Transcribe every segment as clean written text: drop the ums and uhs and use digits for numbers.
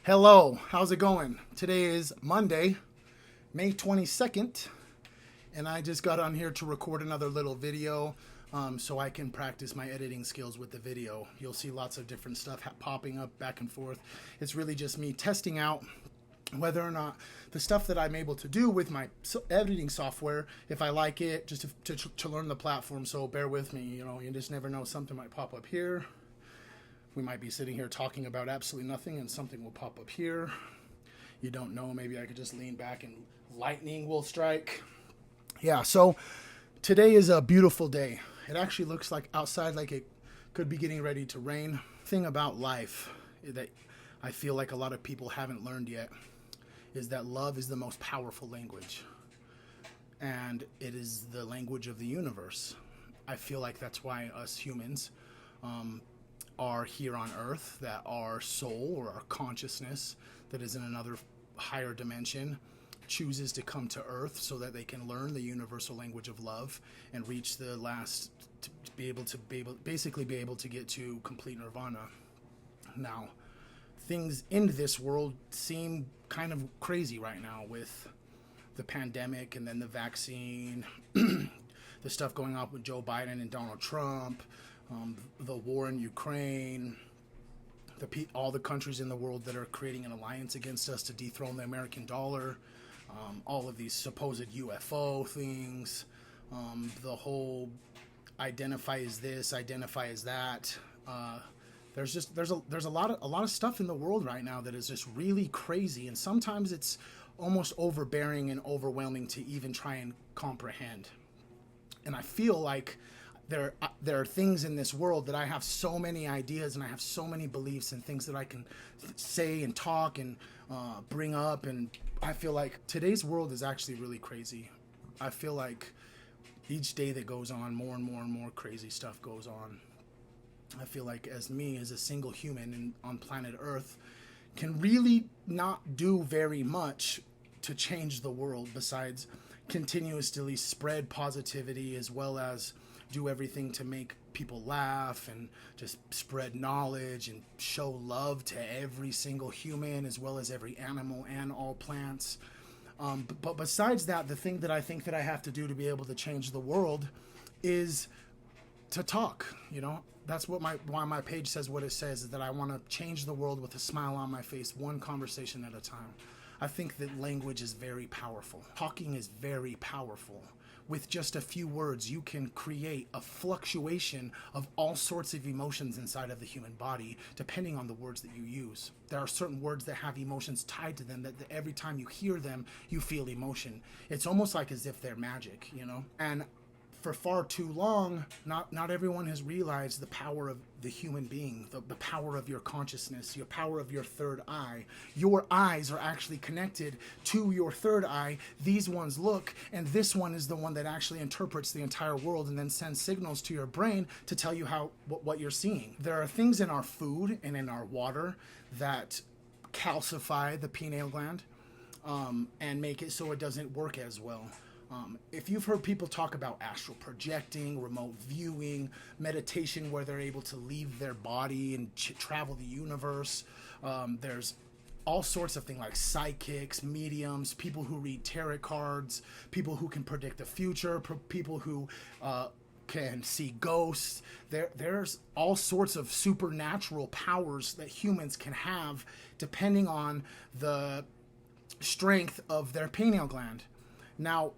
Hello, how's it going? Today is Monday, May 22nd, and I just got on here to record another little video so I can practice my editing skills with the video. You'll see lots of different stuff popping up back and forth. It's really just me testing out whether or not the stuff that I'm able to do with my editing software, if I like it, just to learn the platform. So bear with me, you just never know, something might pop up here. We might be sitting here talking about absolutely nothing and something will pop up here. You don't know, maybe I could just lean back and lightning will strike. Yeah, so today is a beautiful day. It actually looks like outside like it could be getting ready to rain. Thing about life that I feel like a lot of people haven't learned yet is that love is the most powerful language. And it is the language of the universe. I feel like that's why us humans are here on earth, that our soul or our consciousness that is in another higher dimension chooses to come to earth so that they can learn the universal language of love and reach the last, to be able to get to complete nirvana. Now, things in this world seem kind of crazy right now with the pandemic and then the vaccine, the stuff going on with Joe Biden and Donald Trump, the war in Ukraine, all the countries in the world that are creating an alliance against us to dethrone the American dollar, all of these supposed UFO things, the whole identify as this, identify as that. There's a lot of stuff in the world right now that is just really crazy, and sometimes it's almost overbearing and overwhelming to even try and comprehend. And I feel like there are things in this world that I have so many ideas and I have so many beliefs and things that I can say and talk and bring up, and I feel like today's world is actually really crazy. I feel like each day that goes on, more and more and more crazy stuff goes on. I feel like as a single human on planet Earth, can really not do very much to change the world besides continuously spread positivity as well as do everything to make people laugh and just spread knowledge and show love to every single human as well as every animal and all plants. But besides that, the thing that I think that I have to do to be able to change the world is to talk. That's what why my page says what it says, is that I want to change the world with a smile on my face, one conversation at a time. I think that language is very powerful. Talking is very powerful. With just a few words, you can create a fluctuation of all sorts of emotions inside of the human body, depending on the words that you use. There are certain words that have emotions tied to them that every time you hear them, you feel emotion. It's almost like as if they're magic, And for far too long, not everyone has realized the power of the human being, the power of your consciousness, your power of your third eye. Your eyes are actually connected to your third eye. These ones look, and this one is the one that actually interprets the entire world and then sends signals to your brain to tell you what you're seeing. There are things in our food and in our water that calcify the pineal gland and make it so it doesn't work as well. If you've heard people talk about astral projecting, remote viewing, meditation where they're able to leave their body and travel the universe, there's all sorts of things like psychics, mediums, people who read tarot cards, people who can predict the future, people who can see ghosts. There's all sorts of supernatural powers that humans can have depending on the strength of their pineal gland. Now,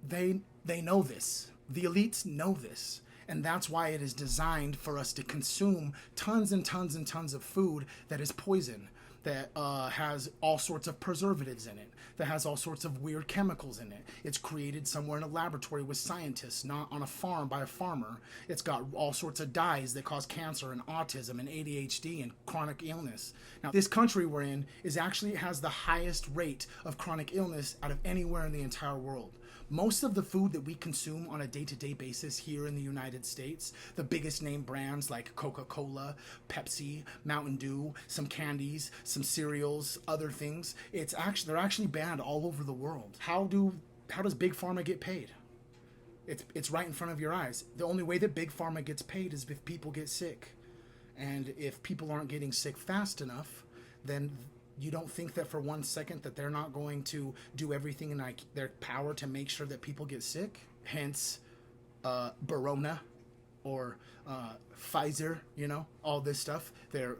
they know this. The elites know this. And that's why it is designed for us to consume tons and tons and tons of food that is poison, that has all sorts of preservatives in it, that has all sorts of weird chemicals in it. It's created somewhere in a laboratory with scientists, not on a farm by a farmer. It's got all sorts of dyes that cause cancer and autism and ADHD and chronic illness. Now, this country we're in has the highest rate of chronic illness out of anywhere in the entire world. Most of the food that we consume on a day-to-day basis here in the United States, the biggest name brands like Coca-Cola, Pepsi, Mountain Dew, some candies, some cereals, other things, they're actually banned all over the world. How does Big Pharma get paid? It's right in front of your eyes. The only way that Big Pharma gets paid is if people get sick. And if people aren't getting sick fast enough, then You don't think that for 1 second that they're not going to do everything in their power to make sure that people get sick? Hence, Barona or Pfizer, you know, all this stuff. They're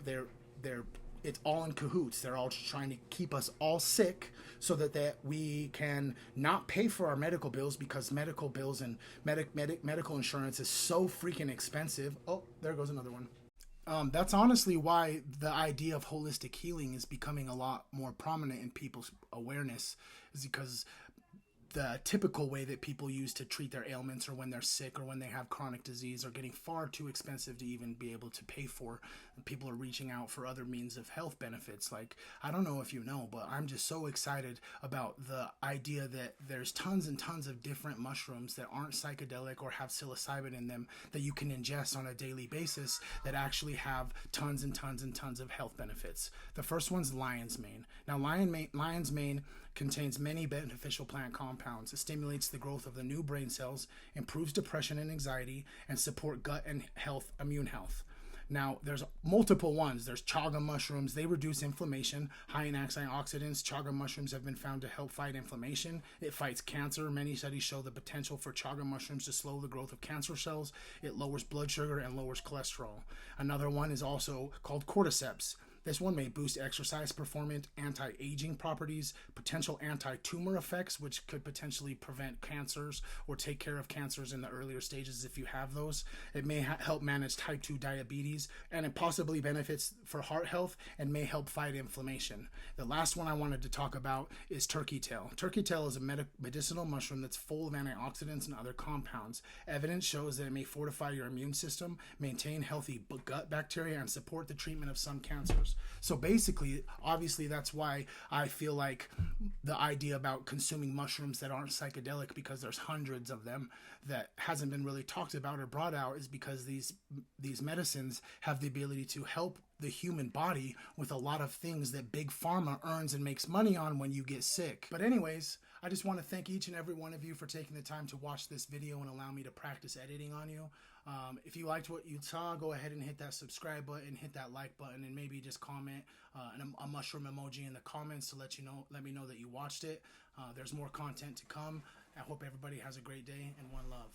it's all in cahoots. They're all trying to keep us all sick so that we can not pay for our medical bills, because medical bills and medical insurance is so freaking expensive. Oh, there goes another one. That's honestly why the idea of holistic healing is becoming a lot more prominent in people's awareness, is because the typical way that people use to treat their ailments or when they're sick or when they have chronic disease are getting far too expensive to even be able to pay for. And people are reaching out for other means of health benefits. Like, I don't know if you know, but I'm just so excited about the idea that there's tons and tons of different mushrooms that aren't psychedelic or have psilocybin in them that you can ingest on a daily basis that actually have tons and tons and tons of health benefits. The first one's lion's mane. Now, lion's mane contains many beneficial plant compounds. It stimulates the growth of the new brain cells, improves depression and anxiety, and support gut and immune health. Now, there's multiple ones. There's chaga mushrooms. They reduce inflammation, high in antioxidants. Chaga mushrooms have been found to help fight inflammation. It fights cancer. Many studies show the potential for chaga mushrooms to slow the growth of cancer cells. It lowers blood sugar and lowers cholesterol. Another one is also called cordyceps. This one may boost exercise performance, anti-aging properties, potential anti-tumor effects, which could potentially prevent cancers or take care of cancers in the earlier stages if you have those. It may help manage type 2 diabetes, and it possibly benefits for heart health and may help fight inflammation. The last one I wanted to talk about is turkey tail. Turkey tail is a medicinal mushroom that's full of antioxidants and other compounds. Evidence shows that it may fortify your immune system, maintain healthy gut bacteria, and support the treatment of some cancers. So basically, obviously, that's why I feel like the idea about consuming mushrooms that aren't psychedelic, because there's hundreds of them, that hasn't been really talked about or brought out, is because these medicines have the ability to help the human body with a lot of things that big pharma earns and makes money on when you get sick. But anyways, I just want to thank each and every one of you for taking the time to watch this video and allow me to practice editing on you. If you liked what you saw, go ahead and hit that subscribe button, hit that like button, and maybe just comment a mushroom emoji in the comments to let me know that you watched it. There's more content to come. I hope everybody has a great day, and one love.